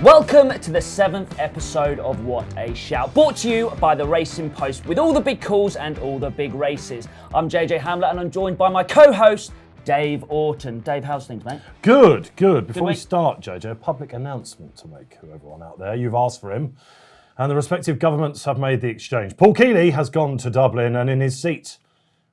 Welcome to the 7th episode of What a Shout, brought to you by the Racing Post with all the big calls and all the big races. I'm JJ Hamblett and I'm joined by my co-host, Dave Orton. Dave, how's things, mate? Good. Before we start, JJ, a public announcement to make to everyone out there. You've asked for him, and the respective governments have made the exchange. Paul Keeley has gone to Dublin, and in his seat,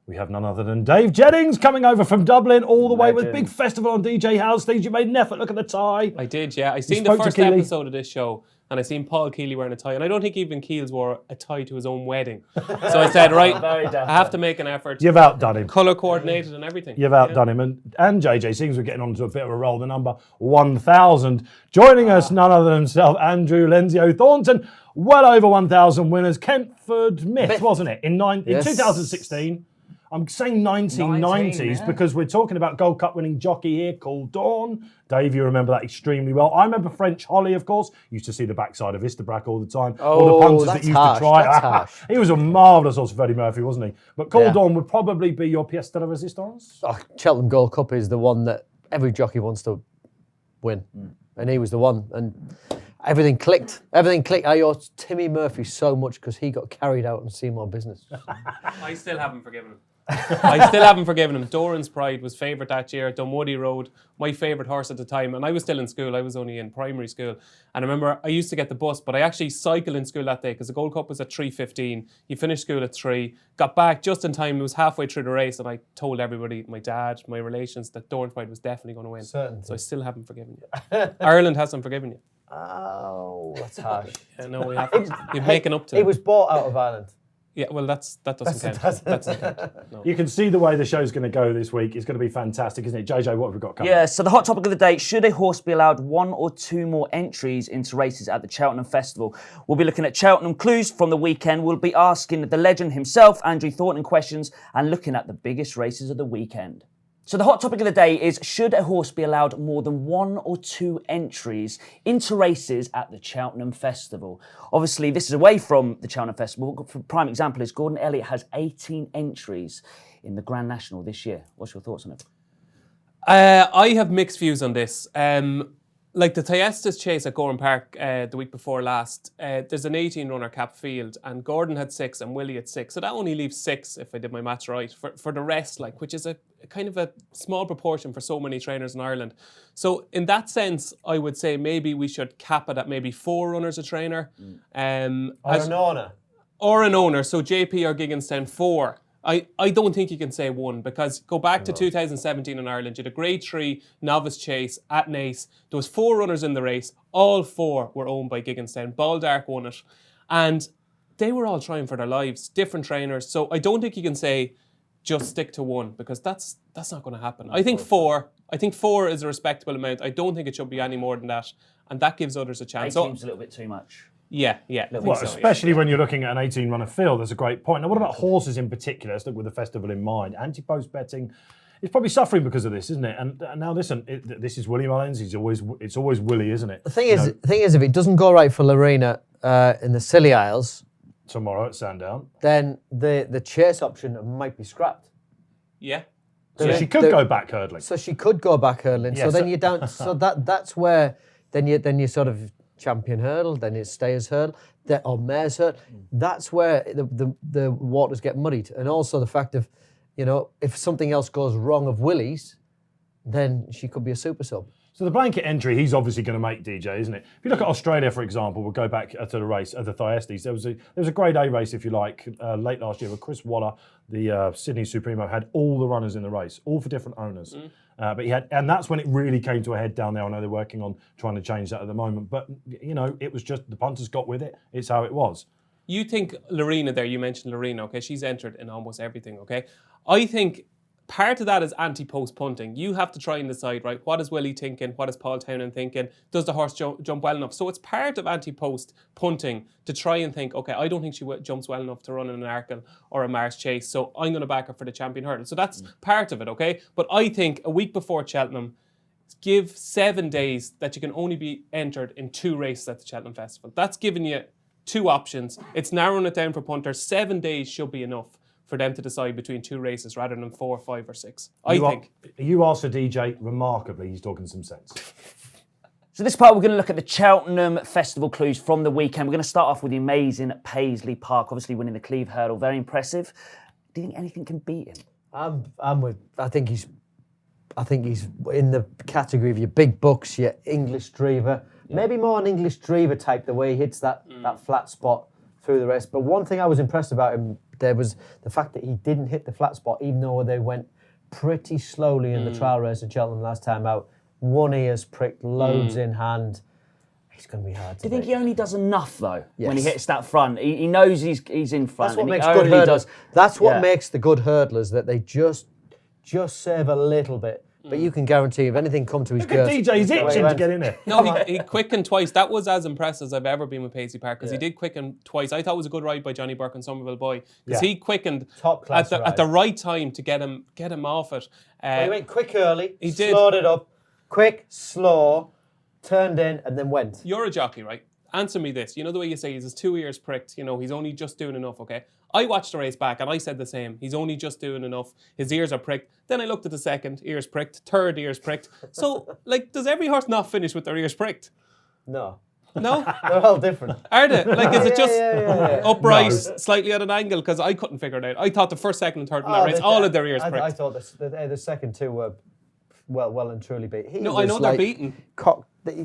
we have none other than Dave Jennings coming over from Dublin all the way with big festival on DJ House things. You made an effort. Look at the tie. I did, yeah. I seen the first episode of this show, and I seen Paul Keeley wearing a tie, and I don't think even Keels wore a tie to his own wedding. So I said, right, I have to make an effort. You've outdone him. Colour coordinated and everything. You've outdone him. And JJ, seems we're getting onto a bit of a roll. The number 1,000. Joining us, none other than himself, Andrew Thornton. Well over 1,000 winners. Kentford Myth, wasn't it? In 2016. I'm saying 1990s because we're talking about Gold Cup winning jockey here called Thorne. Dave, you remember that extremely well. I remember French Holly, of course. Used to see the backside of Istabrack all the time. All the punters that used to try. He was a marvellous horse, Freddie Murphy, wasn't he? But Called Thorne would probably be your pièce de la résistance. Cheltenham Gold Cup is the one that every jockey wants to win. And he was the one. And everything clicked. I owe Timmy Murphy so much because he got carried out in Seymour Business. I still haven't forgiven him. Doran's Pride was favourite that year. Dunwoody Road, my favourite horse at the time. And I was still in school. I was only in primary school. And I remember I used to get the bus, but I actually cycled in school that day because the Gold Cup was at 3:15. You finished school at 3. Got back just in time. It was halfway through the race. And I told everybody, my dad, my relations, that Doran's Pride was definitely going to win. Certainly. So I still haven't forgiven you. Ireland hasn't forgiven you. Oh, that's harsh. No, we haven't. You're making up to it. He was bought out of Ireland. Yeah, well, that doesn't count. That doesn't count. No. You can see the way the show's going to go this week. It's going to be fantastic, isn't it? JJ, what have we got coming? Yeah, so the hot topic of the day, should a horse be allowed 1 or 2 more entries into races at the Cheltenham Festival? We'll be looking at Cheltenham clues from the weekend. We'll be asking the legend himself, Andrew Thornton, questions and looking at the biggest races of the weekend. So the hot topic of the day is, should a horse be allowed more than 1 or 2 entries into races at the Cheltenham Festival? Obviously, this is away from the Cheltenham Festival. For prime example is Gordon Elliott has 18 entries in the Grand National this year. What's your thoughts on it? I have mixed views on this. Like the Thyestes Chase at Gowran Park the week before last, there's an 18-runner cap field, and Gordon had 6 and Willie had 6. So that only leaves 6, if I did my maths right, for the rest, which is a kind of a small proportion for so many trainers in Ireland. So in that sense, I would say maybe we should cap it at maybe 4 runners a trainer. Or an owner. Or an owner, so JP or Gigginstown 4. I don't think you can say 1 because go back to 2017 in Ireland, you had a Grade 3 novice chase at Naas. There was 4 runners in the race. All 4 were owned by Gigginstown. Baldark won it. And they were all trying for their lives, different trainers. So I don't think you can say just stick to 1 because that's not going to happen. I think 4 is a respectable amount. I don't think it should be any more than that. And that gives others a chance. 18 seems a little bit too much. Yeah. Well, especially when you're looking at an 18-runner field, that's a great point. Now, what about horses in particular? Let's look with the festival in mind. Anti-post betting is probably suffering because of this, isn't it? And now, listen, this is Willie Mullins. It's always Willie, isn't it? The thing is, if it doesn't go right for Lorena in the Scilly Isles tomorrow at Sandown, then the chase option might be scrapped. Yeah. So she could go back hurdling. So she could go back hurdling. Yeah, so then you're down. So that's where then you sort of champion hurdle, then it's stayers hurdle, or mares hurdle. That's where the waters get muddied. And also the fact of, if something else goes wrong of Willie's, then she could be a super sub. So the blanket entry, he's obviously going to make, DJ, isn't it? If you look at Australia, for example, we'll go back to the race at the Thyestes. There was a Grade A race, if you like, late last year where Chris Waller, the Sydney Supremo, had all the runners in the race, all for different owners. But he had, and that's when it really came to a head down there. I know they're working on trying to change that at the moment, but it was just the punters got with it. It's how it was. You think Lorena there? You mentioned Lorena. Okay, she's entered in almost everything. Okay, I think part of that is anti-post punting. You have to try and decide, right, what is Willie thinking? What is Paul Townend thinking? Does the horse jump well enough? So it's part of anti-post punting to try and think, okay, I don't think she jumps well enough to run in an Arkle or a Mars Chase, so I'm going to back her for the champion hurdle. So that's part of it, okay? But I think a week before Cheltenham, give 7 days that you can only be entered in 2 races at the Cheltenham Festival. That's giving you 2 options. It's narrowing it down for punters. 7 days should be enough for them to decide between 2 races rather than 4, 5 or 6. I think. You asked for DJ remarkably, he's talking some sense. So this part we're going to look at the Cheltenham Festival clues from the weekend. We're going to start off with the amazing Paisley Park, obviously winning the Cleve Hurdle. Very impressive. Do you think anything can beat him? I think he's in the category of your big bucks, your English Drever. Yeah. Maybe more an English Drever type, the way he hits that flat spot through the race. But one thing I was impressed about him there was the fact that he didn't hit the flat spot, even though they went pretty slowly in the trial race at Cheltenham last time out. One ear's pricked, loads in hand. It's going to be hard to Do you think beat. he only does enough, though, Yes. when he hits that front? He knows he's in front. That's what and makes he good only hurdlers. That's what Yeah. makes the good hurdlers, that they just save a little bit. But you can guarantee if anything come to his Look at girth... DJ, he's the way he itching to went. get in there. No, he quickened twice. That was as impressed as I've ever been with Paisley Park, because he did quicken twice. I thought it was a good ride by Johnny Burke and Somerville Boy, because he quickened Top class at the right time to get him off it. He went quick early, He did. slowed it up, quick, slow, turned in, and then went. You're a jockey, right? Answer me this. You know the way you say he's his 2 ears pricked, he's only just doing enough, okay? I watched the race back and I said the same. He's only just doing enough. His ears are pricked. Then I looked at the second, ears pricked, third ears pricked. So, does every horse not finish with their ears pricked? No. No? They're all different. Are they? Is it just Yeah. upright, slightly at an angle? Because I couldn't figure it out. I thought the first, second and third in that race, all of their ears pricked. I thought the second two were well and truly beat. I know they're beaten.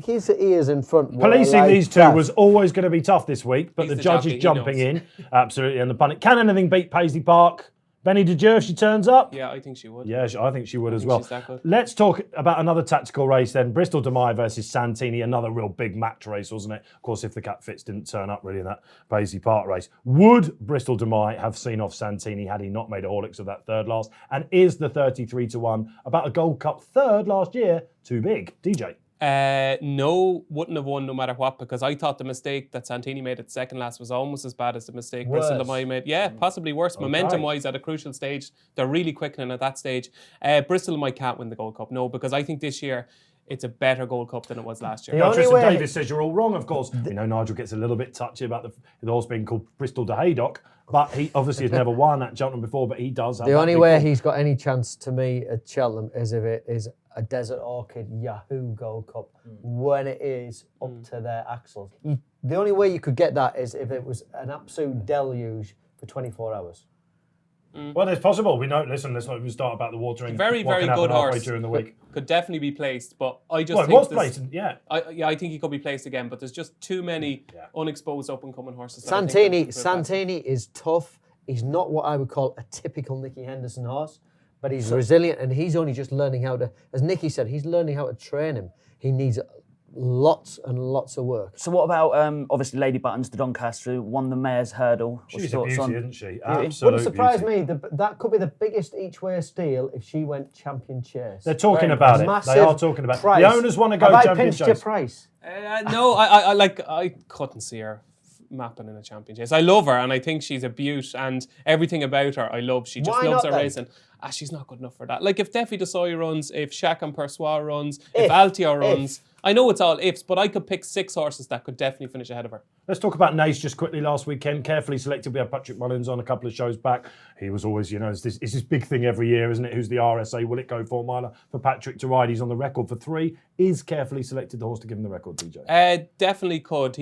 His ears in front were Policing like these two that. was always going to be tough this week, but He's the the judge jockey, is he jumping knows. in. Absolutely, and the pundit. Can anything beat Paisley Park? Benny DeJour, if she turns up? Yeah, I think she would. Yeah, I think she would as think well. she's that good. Let's talk about another tactical race then. Bristol Demai versus Santini, another real big match race, wasn't it? Of course, if the Cat Fits didn't turn up really in that Paisley Park race. Would Bristol Demai have seen off Santini had he not made a Horlicks of that third last? And is the 33-1 about a Gold Cup third last year too big? DJ? No, wouldn't have won no matter what, because I thought the mistake that Santini made at second last was almost as bad as the mistake Bristol Demai made. Yeah, possibly worse. Momentum-wise, at a crucial stage, they're really quickening at that stage. Bristol Demai can't win the Gold Cup, no, because I think this year it's a better Gold Cup than it was last year. Now, Tristan Davis says you're all wrong, of course. We know Nigel gets a little bit touchy about the horse being called Bristol de Haydock, but he obviously has never won at Cheltenham before, but he does have The that only big way form. he's got any chance to me at Cheltenham is if it is a Desert Orchid Yahoo Gold Cup when it is up to their axles. The only way you could get that is if it was an absolute deluge for 24 hours. Well, it's possible. We know. Listen, let's not even start about the watering. Very, what very can happen good halfway horse. during the week. Could definitely be placed, but I just Well, it think was placed, yeah. I think he could be placed again, but there's just too many unexposed up-and-coming horses. that I think Santini could progress. Santini is tough. He's not what I would call a typical Nicky Henderson horse, but he's resilient, and he's only just learning how to, as Nicky said, he's learning how to train him. He needs lots and lots of work. So what about, obviously, Lady Buttons, the Doncaster, who won the Mayor's Hurdle? What's She's your a thoughts beauty, on- isn't she? Wouldn't Absolutely. surprise me. That could be the biggest each-way steal if she went Champion Chase. They're talking about it. They are talking about it. price. The owners want to go Have Champion I pinched Chase. your price? No, I couldn't see her mapping in a champion chase. I love her and I think she's a beaut and everything about her I love. She just Why loves not her then? racing. She's not good enough for that. Like if Defi Desoy runs, if Shaq and Persois runs, if Altia runs, I know it's all ifs, but I could pick 6 horses that could definitely finish ahead of her. Let's talk about Nace just quickly last weekend. Carefully selected. We had Patrick Mullins on a couple of shows back. He was always, it's this big thing every year, isn't it? Who's the RSA? Will it go 4 miler for Patrick to ride? He's on the record for 3. Is carefully selected the horse to give him the record, DJ? Definitely could.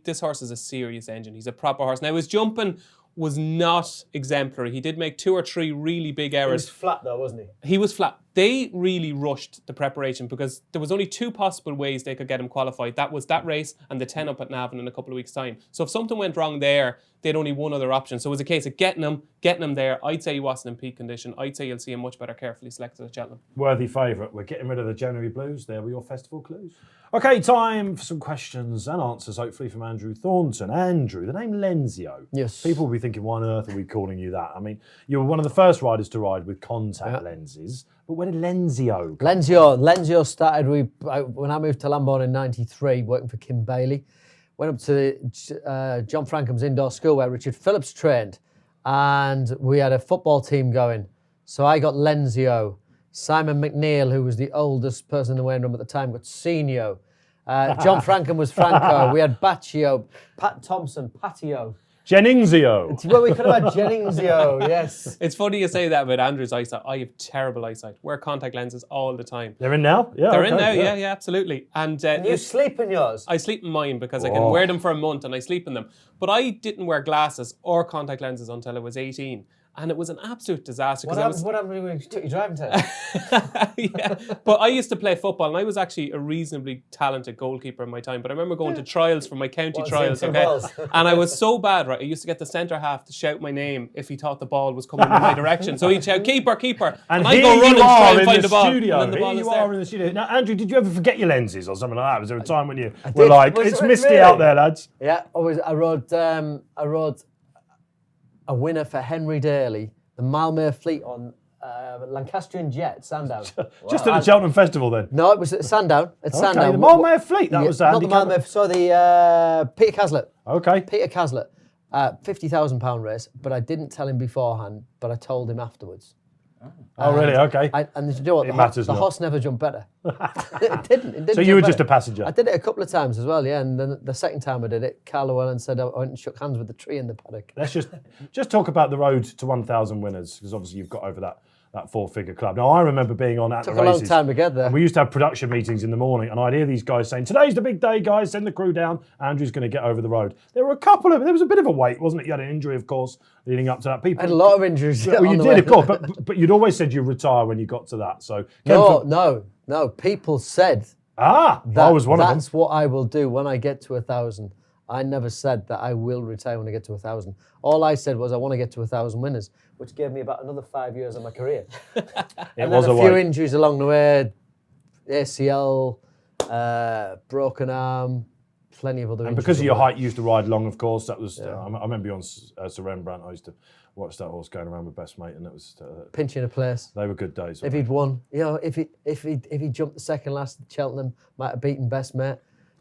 This horse is a serious engine. He's a proper horse. Now his jumping was not exemplary. He did make 2 or 3 really big He errors. was flat though, wasn't he? He was flat. They really rushed the preparation because there was only 2 possible ways they could get him qualified. That was that race and the 10 up at Navan in a couple of weeks' time. So if something went wrong there, they'd only one other option. So it was a case of getting him there. I'd say he wasn't in peak condition. I'd say you'll see him much better carefully selected at Cheltenham. Worthy favourite. We're getting rid of the January Blues. There were your festival clues. Okay, time for some questions and answers, hopefully, from Andrew Thornton. Andrew, the name Lenzio. Yes. People will be thinking, why on earth are we calling you that? I mean, you were one of the first riders to ride with contact lenses, but where did Lenzio come Lenzio started when I moved to Lambourne in '93, working for Kim Bailey. Went up to John Frankham's indoor school where Richard Phillips trained, and we had a football team going. So I got Lenzio. Simon McNeil, who was the oldest person in the weighing room at the time, got Senio. John Frankham was Franco. We had Baccio, Pat Thompson, Patio. Jenningsio. Well, we could have had Jenningsio, yes. It's funny you say that about Andrew's eyesight. I have terrible eyesight. Wear contact lenses all the time. They're in now? Yeah. They're in now, yeah, absolutely. And You sleep in yours? I sleep in mine because I can wear them for a month and I sleep in them. But I didn't wear glasses or contact lenses until I was 18. And it was an absolute disaster. What happened when you took your driving test? Yeah, but I used to play football and I was actually a reasonably talented goalkeeper in my time. But I remember going to trials for my county trials, okay? And I was so bad, right? I used to get the centre half to shout my name if he thought the ball was coming in my direction. So he'd shout, keeper, keeper. And I go running to try and find the ball. Studio. And then the ball Here is you there. are in the studio. Now, Andrew, did you ever forget your lenses or something like that? Was there a time when you were like, it's misty out there, lads? Yeah, I rode a winner for Henry Daly, the Malmö Fleet on Lancastrian Jet, Sandown. Just at the Cheltenham Festival then? No, it was at Sandown. Okay, the Malmö Fleet, that was not the Malmö, so the Peter Caslett. Okay. Peter Caslett, £50,000 race, but I didn't tell him beforehand, but I told him afterwards. Oh, really? Okay. And you know what? The horse never jumped better. It didn't. So you were just a passenger? I did it a couple of times as well, yeah. And then the second time I did it, Carl Llewellyn said I went and shook hands with the tree in the paddock. Let's just talk about the road to 1,000 winners, because obviously you've got over that 4-figure club. Now, I remember being on at the races. Took a long time to get there. And we used to have production meetings in the morning, and I'd hear these guys saying, today's the big day, guys, send the crew down. Andrew's going to get over the road. There was a bit of a wait, wasn't it? You had an injury, of course, leading up to that. People I had a lot of injuries. Well, you did, of course, but you'd always said you'd retire when you got to that. So No. People said I was one of them. That's what I will do when I get to 1,000. I never said that I will retire when I get to 1,000. All I said was I want to get to 1,000 winners, which gave me about another 5 years of my career. It was a few injuries along the way, ACL, broken arm, plenty of other injuries. And because of your height, you used to ride long, of course. That was. I remember you on Sir Rembrandt. I used to watch that horse going around with best mate, and it was pinching a place. They were good days. If he'd won, if he jumped the second last at Cheltenham, might have beaten best mate.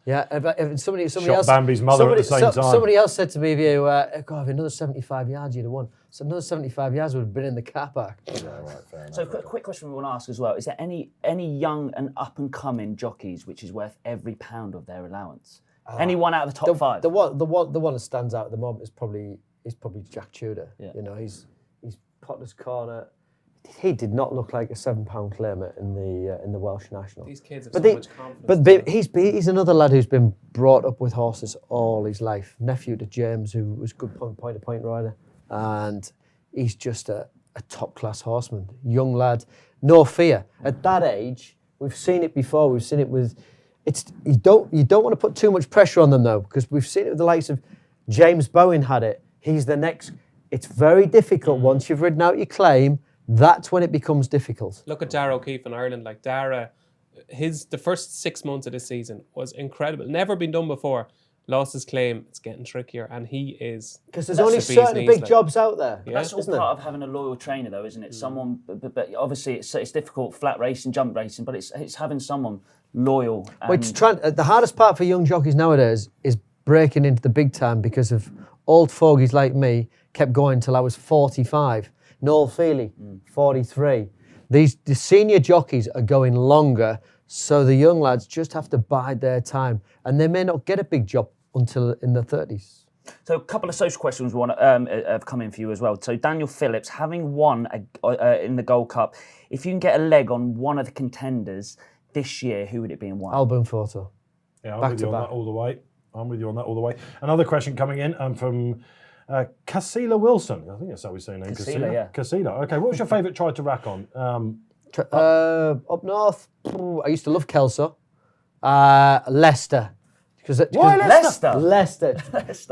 Yeah, if somebody Shot else, Bambi's mother at the same time. Somebody else said to me, God, if another 75 yards you'd have won. So another 75 yards would have been in the car park. Yeah, right, fair enough. So quick question we want to ask as well. Is there any young and up-and-coming jockeys which is worth every pound of their allowance? Anyone out of the top five? The one that stands out at the moment is probably Jack Tudor. Yeah. You know, he's Potter's Corner. He did not look like a £7 claimant in the Welsh National. These kids have so much confidence. But he's another lad who's been brought up with horses all his life. Nephew to James, who was good point-to-point rider, and he's just a top-class horseman. Young lad, no fear. At that age, we've seen it before. We've seen it with. You don't want to put too much pressure on them though, because we've seen it with the likes of James Bowen had it. He's the next. It's very difficult once you've ridden out your claim. That's when it becomes difficult. Look at Dara O'Keefe in Ireland. Like Dara, the first 6 months of this season was incredible. Never been done before. Lost his claim. It's getting trickier, and he is. Because there's only certain big jobs out there. Yeah. That's all part of having a loyal trainer, though, isn't it? Someone, but obviously it's difficult, flat racing, jump racing, but it's having someone loyal. The hardest part for young jockeys nowadays is breaking into the big time, because of old fogies like me kept going till I was 45. Noel Feely, 43. The senior jockeys are going longer, so the young lads just have to bide their time, and they may not get a big job until in their 30s. So a couple of social questions have come in for you as well. So Daniel Phillips, having won in the Gold Cup, if you can get a leg on one of the contenders this year, who would it be and why? Album Photo. Yeah, I'm with you on that all the way. Another question coming in from Casilla Wilson. I think that's how we say her name. Casilla, yeah. Casilla. Okay, what was your favourite try to rack on? Up north, I used to love Kelso. Leicester. Why Leicester? Leicester.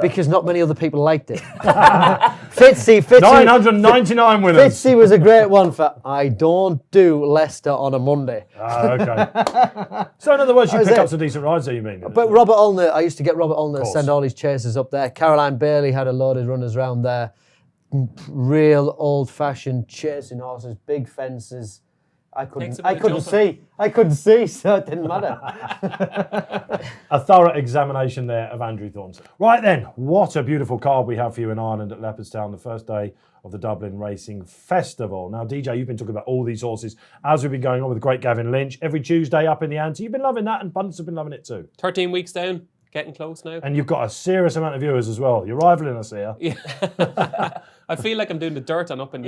Because not many other people liked it. Fitzy. 999 winners. Fitzy was a great one for, I don't do Leicester on a Monday. Okay. So in other words, you pick up some decent rides there, you mean? But Robert Ulner, I used to get Robert Ulner to send all his chasers up there. Caroline Bailey had a load of runners around there. Real old-fashioned chasing horses, big fences. I couldn't see, so it didn't matter. A thorough examination there of Andrew Thornton. Right then, what a beautiful card we have for you in Ireland at Leopardstown, the first day of the Dublin Racing Festival. Now, DJ, you've been talking about all these horses as we've been going on with the great Gavin Lynch. Every Tuesday up in the ante. You've been loving that, and pundits have been loving it too. 13 weeks down. getting close now. And you've got a serious amount of viewers as well. You're rivaling us here. Yeah. I feel like I'm doing the dirt on up in the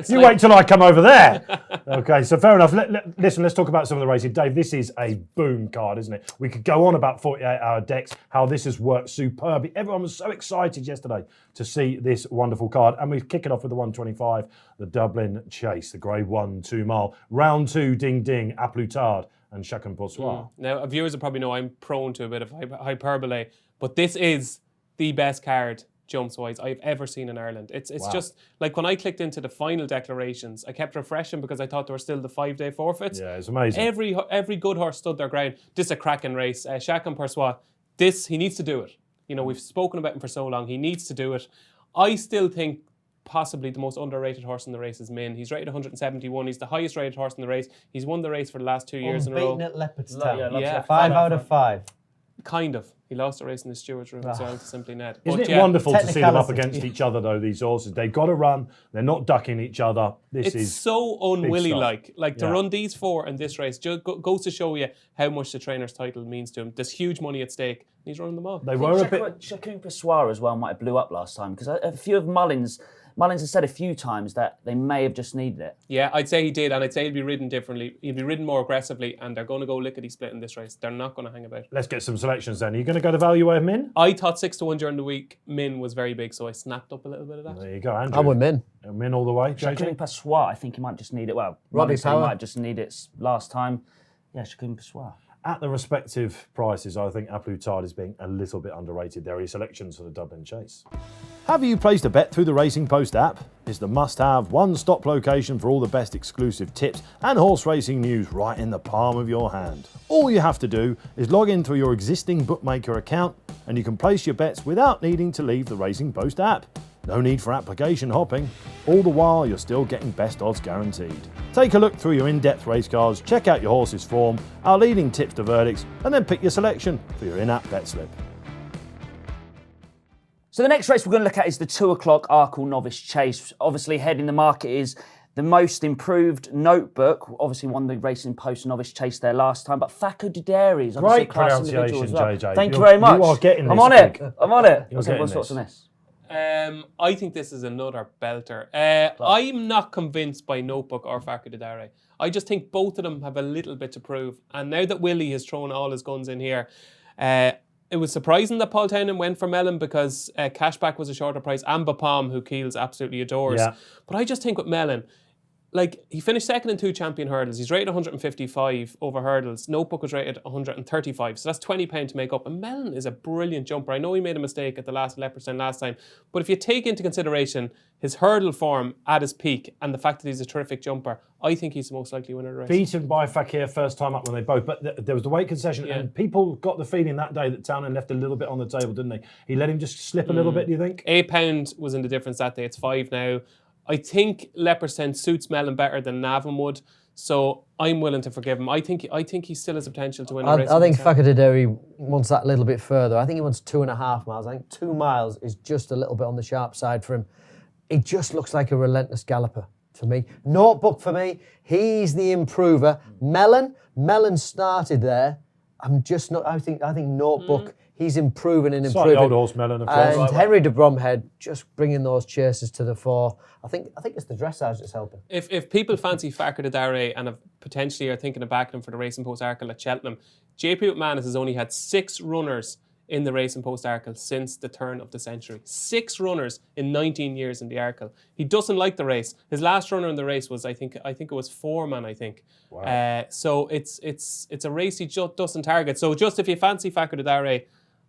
You wait till I come over there. Okay, so fair enough. Listen, let's talk about some of the racing. Dave, this is a boom card, isn't it? We could go on about 48-hour decks, how this has worked superbly. Everyone was so excited yesterday to see this wonderful card. And we kick it off with the 125, the Dublin Chase, the Grade 1 2 mile. Round 2, Ding Ding, A Plus Tard and Chacun Pour Soi. Now, viewers will probably know I'm prone to a bit of hyperbole, but this is the best card jumps-wise I've ever seen in Ireland. It's just, like when I clicked into the final declarations, I kept refreshing because I thought there were still the 5-day forfeits. Yeah, it's amazing. Every good horse stood their ground. This is a cracking race. Chacun Pour Soi, he needs to do it. You know, we've spoken about him for so long. He needs to do it. I still think possibly the most underrated horse in the race is Min. He's rated 171. He's the highest rated horse in the race. He's won the race for the last 2 years in a row. Unbeaten at Leopardstown. Yeah. 5 out of 5. Kind of. He lost a race in the stewards' room as well to Simply Ned. Isn't it wonderful to see them up against each other, though, these horses? They've got to run. They're not ducking each other. It's so unwilly-like. Like, to Yeah. run these four in this race goes to show you how much the trainer's title means to him. There's huge money at stake, and he's running them all. They were a bit... Chacun Pour Soi as well might have blew up last time, because a few of Mullins has said a few times that they may have just needed it. Yeah, I'd say he did, and I'd say he'd be ridden differently. He'd be ridden more aggressively, and they're going to go lickety-split in this race. They're not going to hang about. Let's get some selections then. Are you going to go the value way of Min? I thought 6-1 during the week. Min was very big, so I snapped up a little bit of that. There you go, Andrew. I'm with Min. Min all the way. Chacun JJ? Pour Soi, I think he might just need it. Well, Robbie Mullins said he Power. might just need it last time. Yeah, Chacun Pour Soi. At the respective prices, I think A Plus Tard is being a little bit underrated. There are your selections for the Dublin Chase. Have you placed a bet through the Racing Post app? It's the must-have one-stop location for all the best exclusive tips and horse racing news right in the palm of your hand. All you have to do is log in through your existing bookmaker account and you can place your bets without needing to leave the Racing Post app. No need for application hopping. All the while, you're still getting best odds guaranteed. Take a look through your in-depth race cards, check out your horse's form, our leading tips to verdicts, and then pick your selection for your in-app bet slip. So the next race we're going to look at is the 2 o'clock Arkle Novice Chase. Obviously, head in the market is the most improved Notebook. Obviously, won the Racing Post Novice Chase there last time, but Facu Dideri is obviously a Great class individual as well. pronunciation, JJ. Thank you very much. You are getting this. I'm on it. I'm on it. You're What's getting everyone's thoughts this. on this? I think this is another belter. I'm not convinced by Notebook or Facu Dideri. I just think both of them have a little bit to prove. And now that Willie has thrown all his guns in here, it was surprising that Paul Townend went for Mellon because Cashback was a shorter price and Bapam, who Keels absolutely adores. Yeah. But I just think with Mellon, like, he finished second in 2 champion hurdles. He's rated 155 over hurdles. Notebook was rated 135. So that's £20 to make up. And Mellon is a brilliant jumper. I know he made a mistake at the last Leopardstown last time. But if you take into consideration his hurdle form at his peak and the fact that he's a terrific jumper, I think he's the most likely winner of the race. Beaten by Fakir first time up when they both, but there was the weight concession and people got the feeling that day that Townend left a little bit on the table, didn't they? He let him just slip a little bit, do you think? £8 was in the difference that day. It's 5 now. I think Leopardstown suits Mellon better than Navan would, so I'm willing to forgive him. I think he still has the potential to win a race. I think Facu Dideri wants that little bit further. I think he wants 2.5 miles. I think 2 miles is just a little bit on the sharp side for him. It just looks like a relentless galloper to me. Notebook for me, he's the improver. Mellon started there. I'm just not. I think Notebook. He's improving and improving. Slightly old horse Mellon, of course. And Henry de Bromhead just bringing those chases to the fore. I think it's the dressage that's helping. If people fancy Facu Dideri and have potentially are thinking of backing him for the Racing Post Arkle at Cheltenham, JP McManus has only had 6 runners in the Racing Post Arkle since the turn of the century. 6 runners in 19 years in the Arkle. He doesn't like the race. His last runner in the race was, I think it was Foreman, I think. Wow. So it's a race he just doesn't target. So just if you fancy Facu Dideri,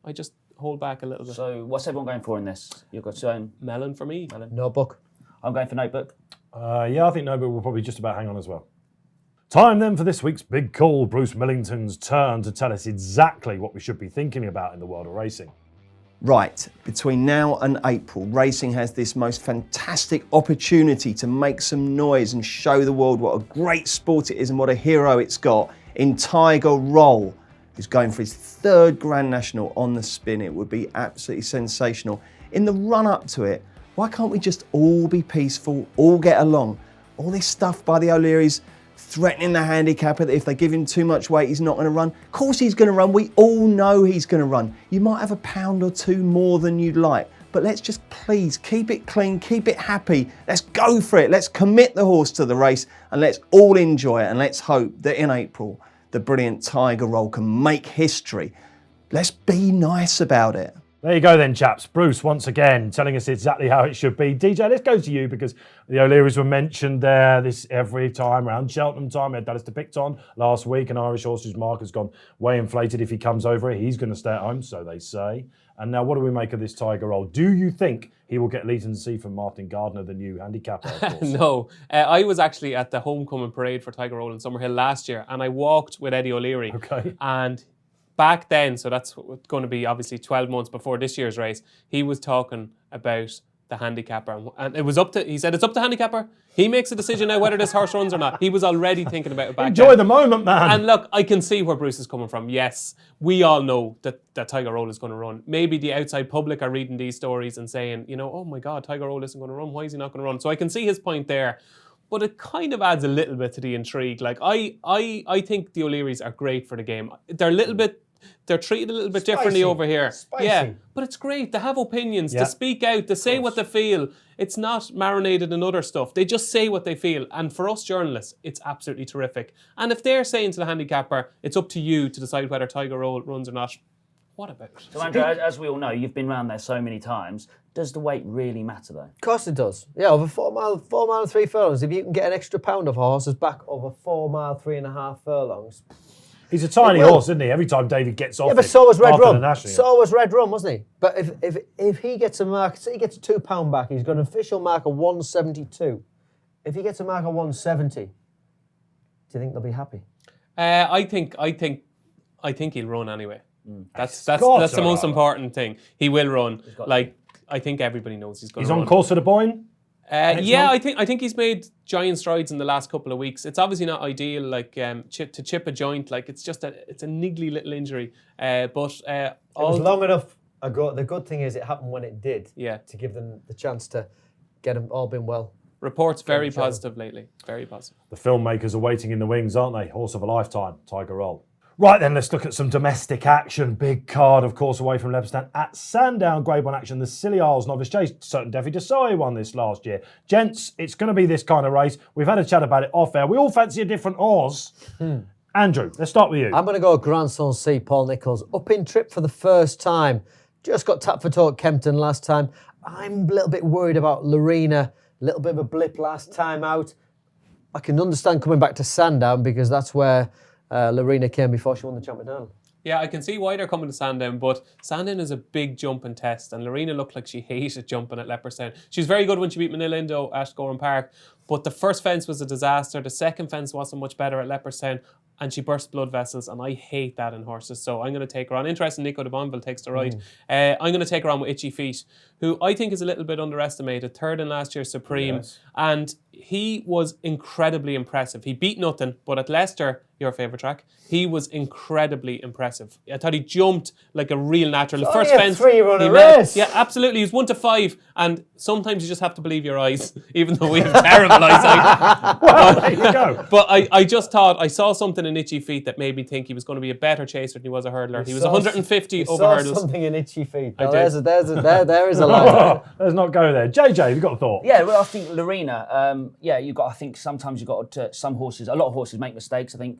I just hold back a little bit. So what's everyone going for in this? You've got Mellon for me. Notebook. I'm going for Notebook. Yeah, I think Notebook will probably just about hang on as well. Time then for this week's big call. Bruce Millington's turn to tell us exactly what we should be thinking about in the world of racing. Right, between now and April, racing has this most fantastic opportunity to make some noise and show the world what a great sport it is and what a hero it's got in Tiger Roll, who's going for his 3rd Grand National on the spin. It would be absolutely sensational. In the run-up to it, why can't we just all be peaceful, all get along? All this stuff by the O'Learys, threatening the handicapper that if they give him too much weight, he's not going to run. Of course he's going to run. We all know he's going to run. You might have a pound or two more than you'd like, but let's just please keep it clean, keep it happy. Let's go for it. Let's commit the horse to the race and let's all enjoy it. And let's hope that in April, the brilliant Tiger Roll can make history. Let's be nice about it. There you go then, chaps. Bruce, once again, telling us exactly how it should be. DJ, let's go to you because the O'Learys were mentioned there this every time around Cheltenham time. We had Dallas to Picton last week, and Irish horse's mark has gone way inflated. If he comes over it, he's going to stay at home, so they say. And now what do we make of this Tiger Roll? Do you think he will get Leeton C from Martin Gardner, the new handicapper, of course? No. I was actually at the homecoming parade for Tiger Roll in Summerhill last year, and I walked with Eddie O'Leary. Okay. And back then, so that's going to be obviously 12 months before this year's race, he was talking about the handicapper. And it was he said, it's up to handicapper. He makes a decision now whether this horse runs or not. He was already thinking about it back Enjoy then. the moment, man. And look, I can see where Bruce is coming from. Yes, we all know that Tiger Roll is going to run. Maybe the outside public are reading these stories and saying, oh my God, Tiger Roll isn't going to run. Why is he not going to run? So I can see his point there. But it kind of adds a little bit to the intrigue. Like, I think the O'Learys are great for the game. They're treated a little bit differently over here. Spicy. Yeah, but it's great. They have opinions. Yeah. They speak out. They say what they feel. It's not marinated in other stuff. They just say what they feel. And for us journalists, it's absolutely terrific. And if they're saying to the handicapper, it's up to you to decide whether Tiger Roll runs or not, what about it? So Andrew, as we all know, you've been around there so many times. Does the weight really matter though? Of course it does. Yeah, over 4 mile and 3 furlongs. If you can get an extra pound of a horse's back over 4 mile, 3.5 furlongs. He's a tiny horse, isn't he? Every time David gets off, Yeah, but so was Red after the Rum. National. So was Red Rum, wasn't he? But if he gets a mark, say he gets a £2 back, he's got an official mark of 172. If he gets a mark of 170, do you think they'll be happy? I think he'll run anyway. That's the Scott, most important thing. He will run. Like, I think everybody knows he's going to He's run. on course for the Boyne. Yeah, I think he's made giant strides in the last couple of weeks. It's obviously not ideal, like to chip a joint. Like it's a niggly little injury. But It was long enough ago. The good thing is it happened when it did. Yeah. To give them the chance to get them all been well. Reports very positive lately. Very positive. The filmmakers are waiting in the wings, aren't they? Horse of a lifetime, Tiger Roll. Right then, let's look at some domestic action. Big card, of course, away from Leopardstown at Sandown. Grade 1 action, the Scilly Isles Novice Chase. Certain David Jennings won this last year. Gents, it's going to be this kind of race. We've had a chat about it off air. We all fancy a different horse. Andrew, let's start with you. I'm going to go Grandson C, Paul Nicholls. Up in trip for the first time. Just got tapped for toe at Kempton last time. I'm a little bit worried about Lorena. A little bit of a blip last time out. I can understand coming back to Sandown because that's where Lorena came before she won the Champion Hurdle. Yeah, I can see why they're coming to Sandown, but Sandown is a big jumping test, and Lorena looked like she hated jumping at Leopardstown. She was very good when she beat Manila Indo at Gorham Park, but the first fence was a disaster. The second fence wasn't much better at Leopardstown, and she burst blood vessels, and I hate that in horses, so I'm going to take her on. Interesting, Nico de Bonville takes the ride. I'm going to take her on with Itchy Feet, who I think is a little bit underestimated. Third in last year's Supreme, and he was incredibly impressive. He beat nothing, but at Leicester, your favourite track, he was incredibly impressive. I thought he jumped like a real natural. The first fence, three-runner race. yeah, absolutely. He was 1 to 5, and sometimes you just have to believe your eyes, even though we have terrible eyesight. Well, there you go. But I just thought, I saw something in Itchy Feet that made me think he was going to be a better chaser than he was a hurdler. He was 150 over hurdles. Something in Itchy Feet. I Now, did. there is a line. Let's not go there. JJ, have you got a thought? Yeah, well, I think Lorena. I think sometimes you've got to, some horses. A lot of horses make mistakes. I think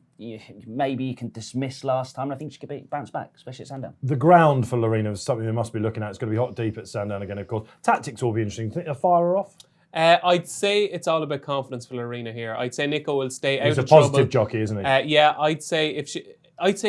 maybe you can dismiss last time. And I think she could bounce back, especially at Sandown. The ground for Lorena is something they must be looking at. It's going to be hot deep at Sandown again, of course. Tactics will be interesting. Think they'll fire her off? I'd say it's all about confidence for Lorena here. I'd say Nico will stay out He's a of trouble. positive jockey, isn't he? Yeah, I'd say if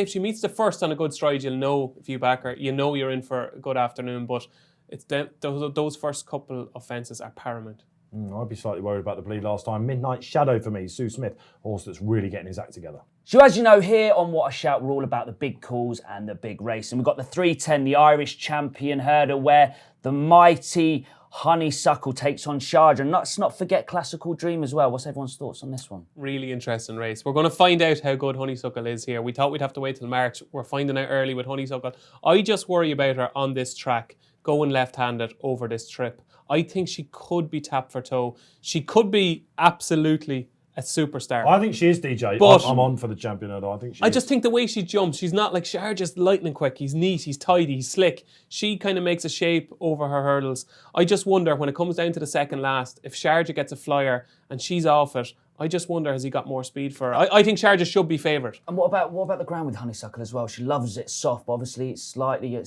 she meets the first on a good stride, you'll know if you back her. You know you're in for a good afternoon. But it's those first couple of fences are paramount. I'd be slightly worried about the bleed last time. Midnight Shadow for me, Sue Smith, horse that's really getting his act together. So as you know, here on What a Shout, we're all about the big calls and the big race. And we've got the 310, the Irish champion hurdle, where the mighty Honeysuckle takes on Sharjah. And let's not forget Classical Dream as well. What's everyone's thoughts on this one? Really interesting race. We're going to find out how good Honeysuckle is here. We thought we'd have to wait till March. We're finding out early with Honeysuckle. I just worry about her on this track, going left-handed over this trip. I think she could be tapped for toe. She could be absolutely a superstar. I think she is, DJ. But- I'm on for the champion hurdle. I think she I is. just think the way she jumps, she's not like Sharjah's lightning quick. He's neat, he's tidy, he's slick. She kind of makes a shape over her hurdles. I just wonder, when it comes down to the second last, if Sharjah gets a flyer and she's off it, I just wonder, has he got more speed for her? I think Sharjah should be favoured. And what about the ground with Honeysuckle as well? She loves it soft, but obviously it's slightly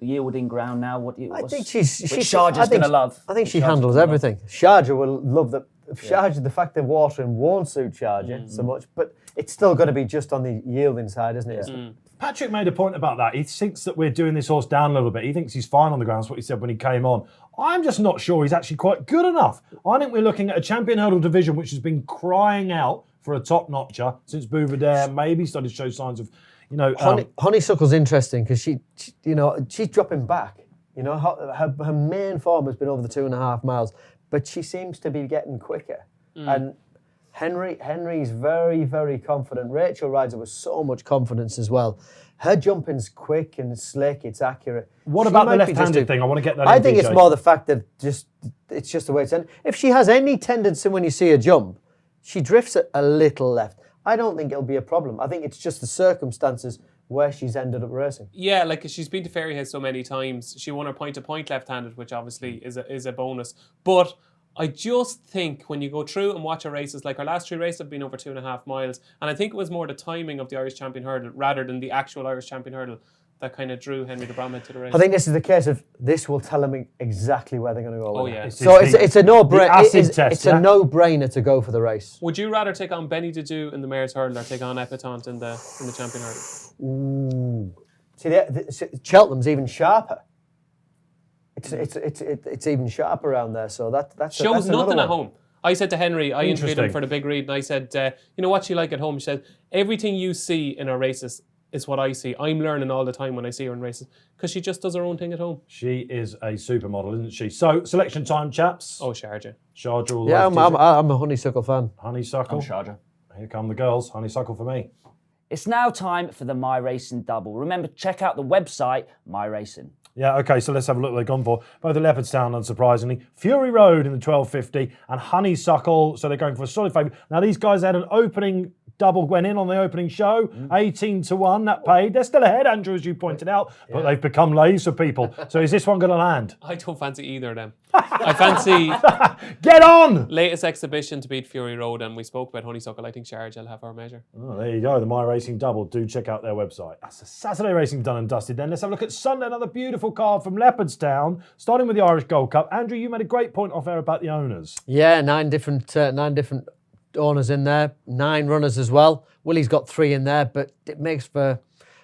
yielding ground now. I think she's Sharjah's going to love. I think she handles everything. Sharjah will love the Sharjah. The fact that watering won't suit Sharjah so much, but it's still going to be just on the yielding side, isn't it? Patrick made a point about that. He thinks that we're doing this horse down a little bit. He thinks he's fine on the ground. That's what he said when he came on. I'm just not sure he's actually quite good enough. I think we're looking at a champion hurdle division which has been crying out for a top notcher since Bouvardere maybe started to show signs of, Honeysuckle's interesting because she's dropping back. Her main form has been over the 2.5 miles, but she seems to be getting quicker. And Henry's very, very confident. Rachel rides her with so much confidence as well. Her jumping's quick and slick, it's accurate. What about the left-handed thing? I want to get that I in, think DJ. it's more the fact that it's just the way it's done. If she has any tendency when you see her jump, she drifts a little left. I don't think it'll be a problem. I think it's just the circumstances where she's ended up racing. Yeah, like she's been to Fairyhead so many times. She won her point-to-point left-handed, which obviously is a bonus. But I just think when you go through and watch her races, like her last 3 races have been over 2.5 miles, and I think it was more the timing of the Irish Champion Hurdle rather than the actual Irish Champion Hurdle that kind of drew Henry de Bromhead to the race. I think this is the case of this will tell them exactly where they're going to go. Oh, with yeah. it. So it's a no-brainer. It's a no-brainer to go for the race. Would you rather take on Benny Dedu in the Mayor's Hurdle or take on Epatante in the Champion Hurdle? Ooh. See, Cheltenham's even sharper. It's even sharper around there. So that's shows another nothing one. at home. I said to Henry, I interviewed him Interesting. for the big read, and I said, what's she like at home? She said, everything you see in her races is what I see. I'm learning all the time when I see her in races because she just does her own thing at home. She is a supermodel, isn't she? So, selection time, chaps. Oh, Sharjah. Sharjah will Yeah, love I'm a Honeysuckle fan. Honeysuckle. Sharjah. Here come the girls. Honeysuckle for me. It's now time for the My Racing Double. Remember, check out the website, My Racing. Yeah, okay, so let's have a look what they've gone for. Both the Leopardstown, unsurprisingly. Fury Road in the 1250 and Honeysuckle, so they're going for a solid favourite. Now, these guys had an opening double, went in on the opening show, 18-1, that paid. They're still ahead, Andrew, as you pointed out, but they've become laser people. So is this one going to land? I don't fancy either of them. I fancy Get on! latest exhibition to beat Fury Road, and we spoke about Honeysuckle. I think Sharjah will have our measure. Oh, there you go, the My Racing Double. Do check out their website. That's a Saturday racing done and dusted then. Let's have a look at Sunday, another beautiful card from Leopardstown, starting with the Irish Gold Cup. Andrew, you made a great point off air about the owners. Yeah, nine different owners in there, 9 runners as well. Willie's got 3 in there, but it makes for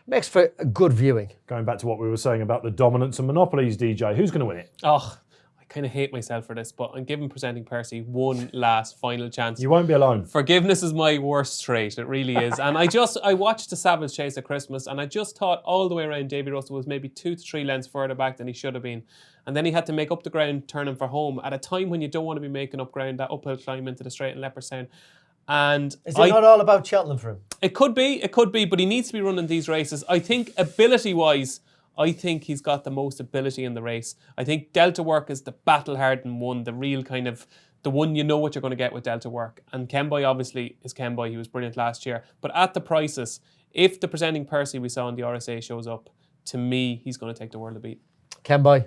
a good viewing. Going back to what we were saying about the dominance and monopolies, DJ, who's going to win it? Oh, I kind of hate myself for this, but I'm giving Presenting Percy one last final chance. You won't be alone. Forgiveness is my worst trait, it really is. And I watched the Savage Chase at Christmas, and I just thought all the way around Davy Russell was maybe 2 to 3 lengths further back than he should have been. And then he had to make up the ground turning for home at a time when you don't want to be making up ground, that uphill climb into the straight in Leopardstown. And Is it not all about Cheltenham for him? It could be, but he needs to be running these races. I think ability-wise, I think he's got the most ability in the race. I think Delta Work is the battle-hardened one, the real kind of, the one you know what you're going to get with Delta Work. And Kenboy obviously is Kenboy, he was brilliant last year. But at the prices, if the Presenting Percy we saw in the RSA shows up, to me, he's going to take the world of beat. Kenboy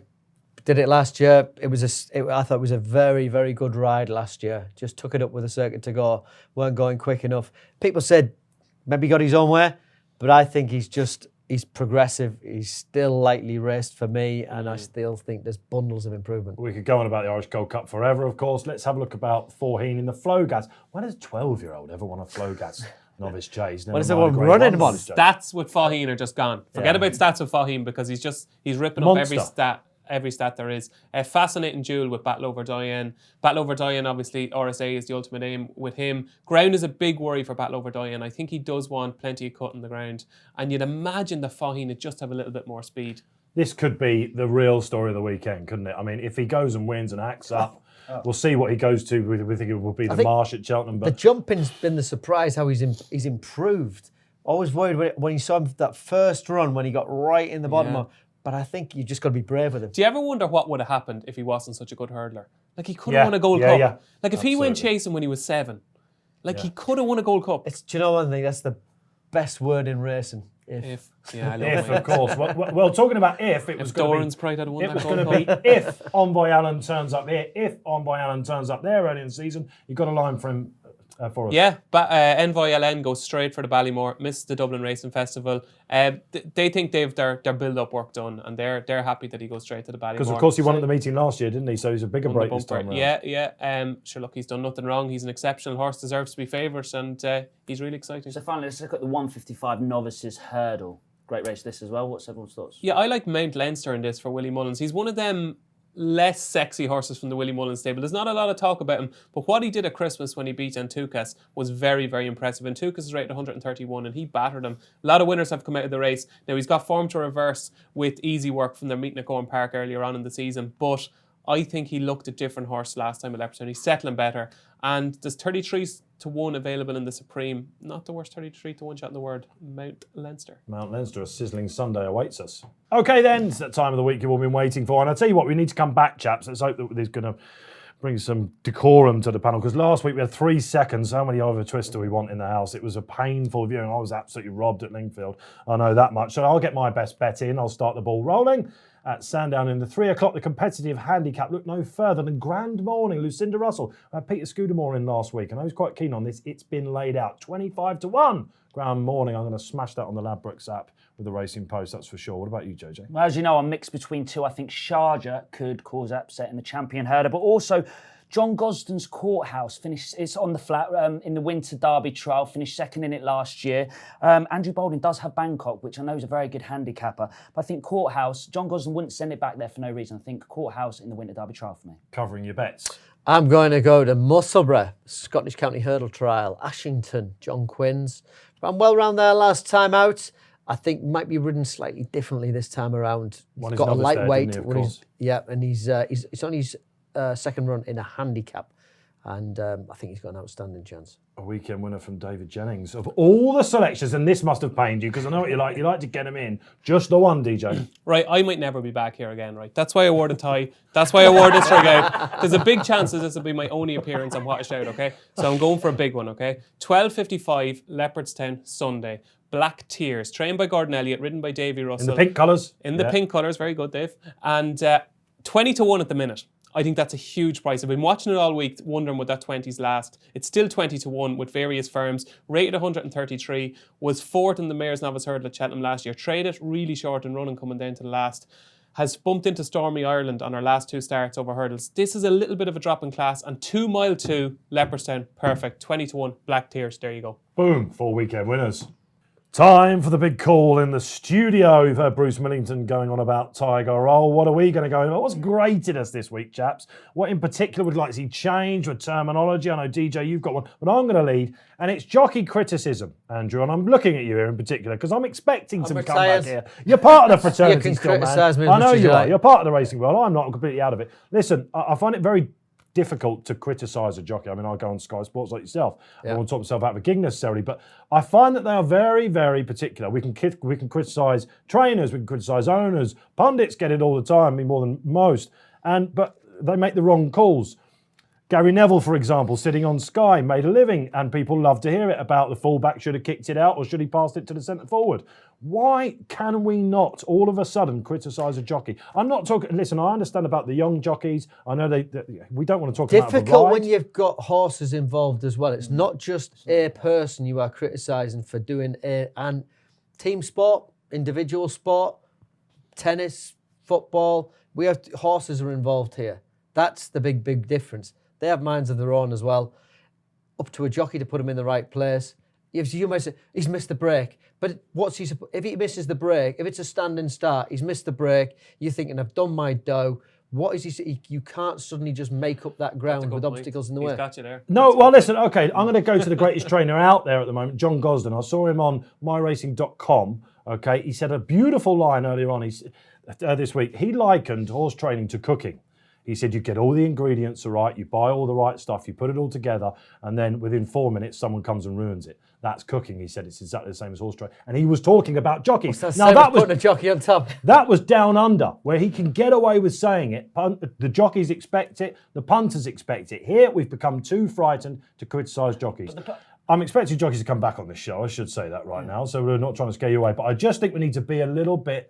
did it last year. I thought it was a very, very good ride last year. Just took it up with a circuit to go. Weren't going quick enough. People said maybe got his own way, but I think he's progressive. He's still lightly raced for me, and I still think there's bundles of improvement. We could go on about the Irish Gold Cup forever, of course. Let's have a look about Thorheen in the Flowgas. When has a 12-year-old ever won a Flowgas novice chase? When has everyone running one? Stats with Faheen are just gone. Forget about stats with Faheen because he's ripping up every stat there is. A fascinating duel with Battle Over Diane. Battle Over Diane, obviously, RSA is the ultimate aim with him. Ground is a big worry for Battle Over Diane. I think he does want plenty of cut in the ground. And you'd imagine that Faheen would just have a little bit more speed. This could be the real story of the weekend, couldn't it? I mean, if he goes and wins and acts up, we'll see what he goes to. We think it will be the Marsh at Cheltenham. The But jumping's been the surprise how he's improved. Always worried when you saw him that first run when he got right in the bottom. But I think you just got to be brave with him. Do you ever wonder what would have happened if he wasn't such a good hurdler? Like, he could have won a Gold Cup. Yeah. Like, if he went chasing when he was 7, Like, he could have won a Gold Cup. Do you know one thing? That's the best word in racing. If. Yeah, I love If, it. of course. Well, talking about if, it was going Doran's to pride had won be, that it was Gold going to Cup. be if Envoy Allen turns up here, if Envoy Allen turns up there early in the season, you've got a line for him for us. Yeah, but Envoy LN goes straight for the Ballymore, missed the Dublin Racing Festival. They think they've their build-up work done, and they're happy that he goes straight to the Ballymore. Because, of course, he won at the meeting last year, didn't he? So he's a bigger break this time around. Yeah. Sure, look, he's done nothing wrong. He's an exceptional horse, deserves to be favoured, and he's really exciting. So finally, let's look at the 155 novices hurdle. Great race this as well. What's everyone's thoughts? Yeah, I like Mount Leinster in this for Willie Mullins. He's one of them less sexy horses from the Willie Mullins stable. There's not a lot of talk about him, but what he did at Christmas when he beat Antukas was very, very impressive. Antukas is rated 131 and he battered him. A lot of winners have come out of the race. Now, he's got form to reverse with easy work from their meeting at Gorham Park earlier on in the season, but I think he looked a different horse last time at Leopardstown. He's settling better, and there's 33-1 available in the Supreme. Not the worst 33-1 shot in the world. Mount Leinster. Mount Leinster, a sizzling Sunday awaits us. Okay, then, it's that time of the week you've all been waiting for. And I'll tell you what, we need to come back, chaps. Let's hope that this is going to bring some decorum to the panel. Because last week we had 3 seconds. How many Oliver Twister we want in the house? It was a painful viewing. I was absolutely robbed at Lingfield. I know that much. So I'll get my best bet in. I'll start the ball rolling. At Sandown in the 3 o'clock, the competitive handicap looked no further than Grand Morning. Lucinda Russell had Peter Scudamore in last week, and I was quite keen on this. It's been laid out 25-1. Grand Morning. I'm going to smash that on the Ladbrokes app with the Racing Post, that's for sure. What about you, JJ? Well, as you know, I'm mixed between two. I think Sharjah could cause upset in the champion herder, but also John Gosden's Courthouse it's on the flat in the Winter Derby trial, finished second in it last year. Andrew Baldwin does have Bangkok, which I know is a very good handicapper, but I think Courthouse, John Gosden wouldn't send it back there for no reason. I think Courthouse in the Winter Derby trial for me. Covering your bets. I'm going to go to Musselburgh, Scottish County Hurdle Trial, Ashington, John Quinns. Ran well round there last time out. I think might be ridden slightly differently this time around. He's got a lightweight. There, didn't he, of course? And he's on his second run in a handicap, and I think he's got an outstanding chance. A weekend winner from David Jennings. Of all the selections, and this must have pained you, because I know what you like to get them in. Just the one, DJ. Right, I might never be back here again, right? That's why I wore the tie. That's why I wore this rig out. There's a big chance that this will be my only appearance on What a Shout, okay? So I'm going for a big one, okay? 12:55, Leopardstown, Sunday. Black Tears, trained by Gordon Elliott, ridden by Davy Russell. In the pink colours. In the pink colours, very good, Dave. And 20-1 at the minute. I think that's a huge price. I've been watching it all week, wondering would that 20s last. It's still 20-1 with various firms. Rated 133, was fourth in the Mayor's Novice Hurdle at Cheltenham last year. Traded really short and running coming down to the last. Has bumped into Stormy Ireland on her last 2 starts over hurdles. This is a little bit of a drop in class. And 2 mile 2, Leopardstown, perfect. 20-1, Black Tears, there you go. Boom, 4 weekend winners. Time for the big call in the studio. We've heard Bruce Millington going on about Tiger Roll. What are we going to go about? What's grated us this week, chaps? What in particular would you like to see change with terminology? I know, DJ, you've got one, but I'm going to lead. And it's jockey criticism, Andrew. And I'm looking at you here in particular because I'm expecting some comeback here. You're part of the fraternity You can still, man. criticise me as I know much as you you are. like. You're part of the racing world. I'm not completely out of it. Listen, I find it very difficult to criticise a jockey. I mean, I go on Sky Sports like yourself. I don't want to talk myself out of a gig necessarily, but I find that they are very, very particular. We can criticise trainers, we can criticise owners, pundits get it all the time, I mean more than most, but they make the wrong calls. Gary Neville, for example, sitting on Sky, made a living, and people love to hear it about the fullback should have kicked it out or should he passed it to the centre forward. Why can we not all of a sudden criticise a jockey? I'm not talking. Listen, I understand about the young jockeys. I know we don't want to talk about the difficult ride. when you've got horses involved as well. It's not just a person you are criticising for doing and team sport, individual sport, tennis, football. We have horses are involved here. That's the big difference. They have minds of their own as well. Up to a jockey to put him in the right place. You might say, he's missed the break. But if he misses the break, if it's a standing start, he's missed the break, you're thinking, I've done my dough. What is he? You can't suddenly just make up that ground with obstacles in the way. He's got you there. No, well, listen, okay, I'm going to go to the greatest trainer out there at the moment, John Gosden. I saw him on myracing.com, okay? He said a beautiful line earlier on this week. He likened horse training to cooking. He said you get all the ingredients right, you buy all the right stuff, you put it all together, and then within 4 minutes, someone comes and ruins it. That's cooking. He said it's exactly the same as horse trading. And he was talking about jockeys. Now that was putting a jockey on top. That was down under, where he can get away with saying it. The jockeys expect it, the punters expect it. Here, we've become too frightened to criticise jockeys. I'm expecting jockeys to come back on this show. I should say that right now. So we're not trying to scare you away, but I just think we need to be a little bit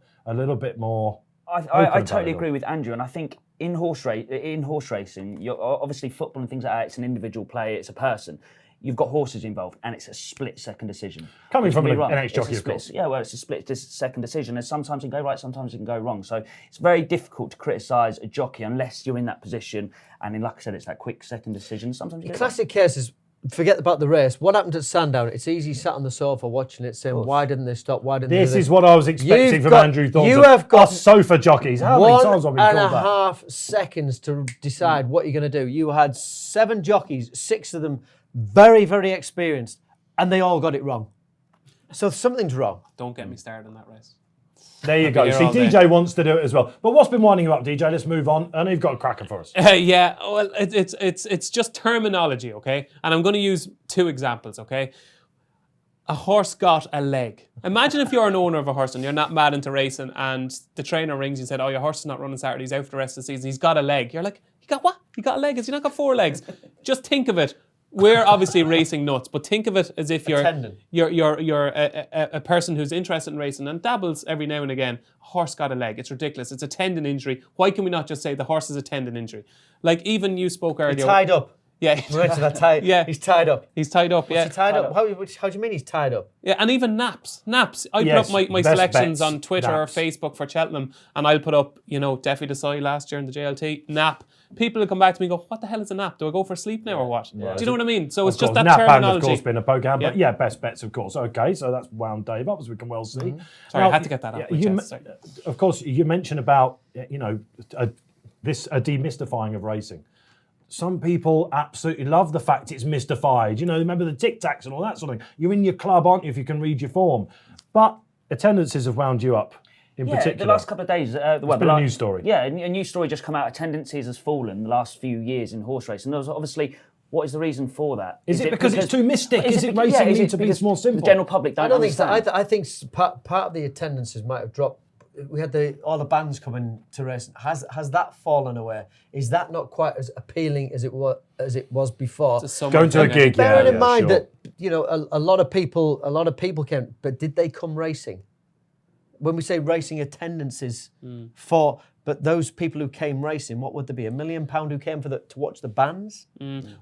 more. I totally agree with Andrew, and I think in horse racing, you're obviously football and things like that. It's an individual player, it's a person. You've got horses involved, and it's a split-second decision. Coming from an ex-jockey, of course. Yeah, well, it's a split-second decision, and sometimes it can go right, sometimes it can go wrong. So it's very difficult to criticise a jockey unless you're in that position. And then, like I said, it's that quick second decision. Sometimes you get classic cases. Forget about the race. What happened at Sandown? It's easy sat on the sofa watching it, saying, "Why didn't they stop? Why didn't they?" This is what I was expecting from Andrew Thornton. You have got us sofa jockeys. How many times have we called that? 1.5 seconds to decide what you're going to do. You had 7 jockeys, 6 of them very, very experienced, and they all got it wrong. So something's wrong. Don't get me started on that race. There you go. See, DJ wants to do it as well. But what's been winding you up, DJ? Let's move on. I know you've got a cracker for us. Yeah, well, it's just terminology, okay? And I'm going to use 2 examples, okay? A horse got a leg. Imagine if you're an owner of a horse and you're not mad into racing, and the trainer rings you and said, "Oh, your horse is not running Saturday. He's out for the rest of the season. He's got a leg." You're like, "He got what? He got a leg? Has he not got 4 legs?" Just think of it. We're obviously racing nuts, but think of it as if you're a person who's interested in racing and dabbles every now and again. A horse got a leg. It's ridiculous. It's a tendon injury. Why can we not just say the horse is a tendon injury? Like even you spoke earlier. He's tied up. Yeah. Yeah. He's tied up. He's tied up, yeah. What's he tied up? How do you mean he's tied up? Yeah, and even naps. I put up my selections on Twitter or Facebook for Cheltenham, and I'll put up, Defi Desai last year in the JLT, nap. People will come back to me and go, "What the hell is a nap? Do I go for sleep now or what?" Yeah. Do you know what I mean? So it's just that nap terminology. And of course been a poke hand, but best bets, of course. Okay, so that's wound Dave up, as we can well see. Mm-hmm. Sorry, I had to get that out. Of course, you mentioned about, a demystifying of racing. Some people absolutely love the fact it's mystified. Remember the Tic Tacs and all that sort of thing. You're in your club, aren't you, if you can read your form? But attendances have wound you up. In particular, the last couple of days, it's been a news story. Yeah, a news story just come out. Attendances has fallen the last few years in horse racing. There was obviously, what is the reason for that? Is it because it's too mystic? Is it racing need to be more simple? The general public don't understand. I think part of the attendances might have dropped. We had all the bands coming to racing. Has that fallen away? Is that not quite as appealing as it was before? Going to a gig, bearing in mind that a lot of people came, but did they come racing? When we say racing attendances but those people who came racing, what would there be? £1 million who came to watch the bands?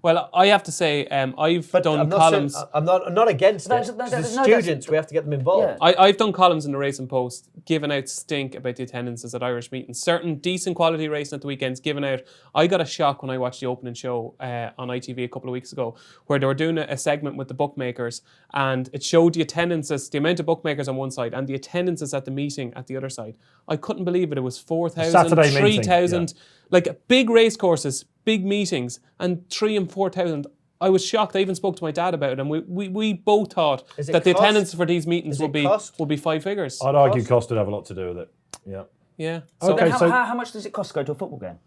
Well, I have to say, I've done columns. I'm not against it. The students, we have to get them involved. Yeah. I've done columns in the Racing Post, giving out stink about the attendances at Irish meetings. Certain decent quality racing at the weekends, given out. I got a shock when I watched the opening show on ITV a couple of weeks ago, where they were doing a segment with the bookmakers, and it showed the attendances, the amount of bookmakers on one side, and the attendances at the meeting at the other side. I couldn't believe it. It was 4,000. 3,000, like big race courses, big meetings, and 3,000 and 4,000. I was shocked. I even spoke to my dad about it, and we both thought that the attendance for these meetings would be 5 figures. I'd argue cost would have a lot to do with it. Yeah. Yeah. So okay. How much does it cost to go to a football game?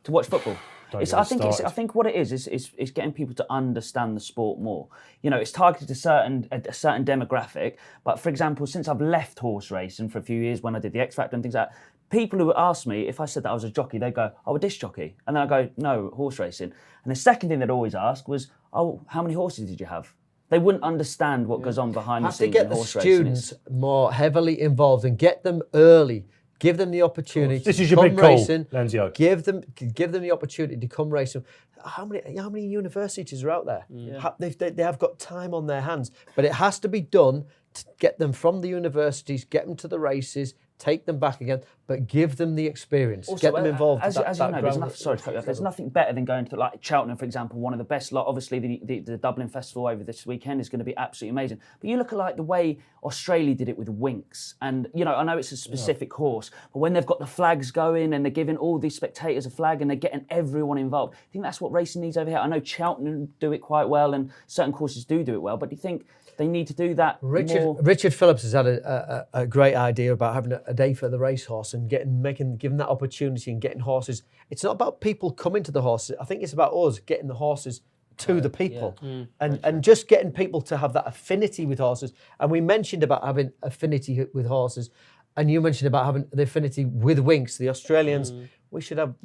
To watch football? I think what it is getting people to understand the sport more. It's targeted to a certain demographic. But for example, since I've left horse racing for a few years, when I did the X Factor and things like that, people who would ask me if I said that I was a jockey, they go, "Oh, a disc jockey," and then I go, "No, horse racing." And the second thing they'd always ask was, "Oh, how many horses did you have?" They wouldn't understand what goes on behind the scenes in horse racing. Have to get the students more heavily involved and get them early. Give them the opportunity. This is your big call, Lenzio. Give them the opportunity to come racing. How many universities are out there? Yeah. They have got time on their hands, but it has to be done to get them from the universities, get them to the races, take them back again, but give them the experience, also, get them involved. As you know, there's nothing better than going to like Cheltenham, for example, one of the best. Obviously, the Dublin Festival over this weekend is going to be absolutely amazing. But you look at like the way Australia did it with Winx, and I know it's a specific horse, but when they've got the flags going and they're giving all these spectators a flag and they're getting everyone involved, I think that's what racing needs over here. I know Cheltenham do it quite well, and certain courses do it well, but do you think they need to do that more? Richard Phillips has had a great idea about having a day for the racehorse and giving that opportunity and getting horses. It's not about people coming to the horses. I think it's about us getting the horses to the people and just getting people to have that affinity with horses. And we mentioned about having affinity with horses, and you mentioned about having the affinity with Winx, the Australians. We should have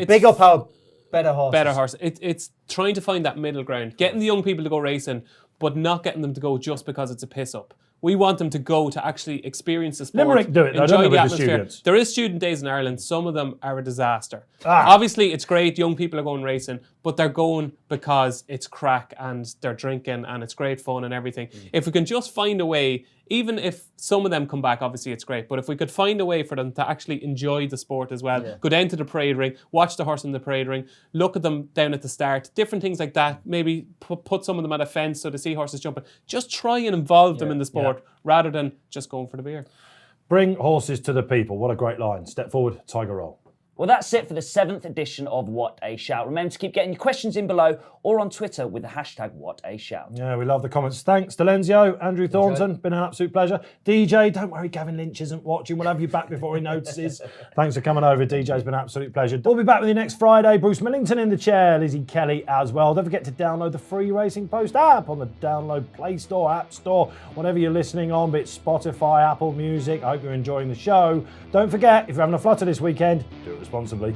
big up our better horses. Better horse. It's trying to find that middle ground, getting the young people to go racing, but not getting them to go just because it's a piss up. We want them to go to actually experience the sport. Limerick do it, though, enjoy don't they, the with the atmosphere. students? There is student days in Ireland. Some of them are a disaster. Obviously, it's great. Young people are going racing, but they're going because it's crack and they're drinking and it's great fun and everything. If we can just find a way, even if some of them come back, obviously it's great, but if we could find a way for them to actually enjoy the sport as well, go down to the parade ring, watch the horse in the parade ring, look at them down at the start, different things like that, maybe put some of them at a fence so they see horses jumping. Just try and involve them in the sport rather than just going for the beer. Bring horses to the people. What a great line. Step forward, Tiger Roll. Well, that's it for the 7th edition of What a Shout. Remember to keep getting your questions in below or on Twitter with the hashtag What a Shout. Yeah, we love the comments. Thanks, Delenzio, Andrew Thornton. Been an absolute pleasure. DJ, don't worry, Gavin Lynch isn't watching. We'll have you back before he notices. Thanks for coming over, DJ. It's been an absolute pleasure. We'll be back with you next Friday. Bruce Millington in the chair, Lizzie Kelly as well. Don't forget to download the free Racing Post app on the Download Play Store, App Store, whatever you're listening on, be it Spotify, Apple Music. I hope you're enjoying the show. Don't forget, if you're having a flutter this weekend, do it responsibly.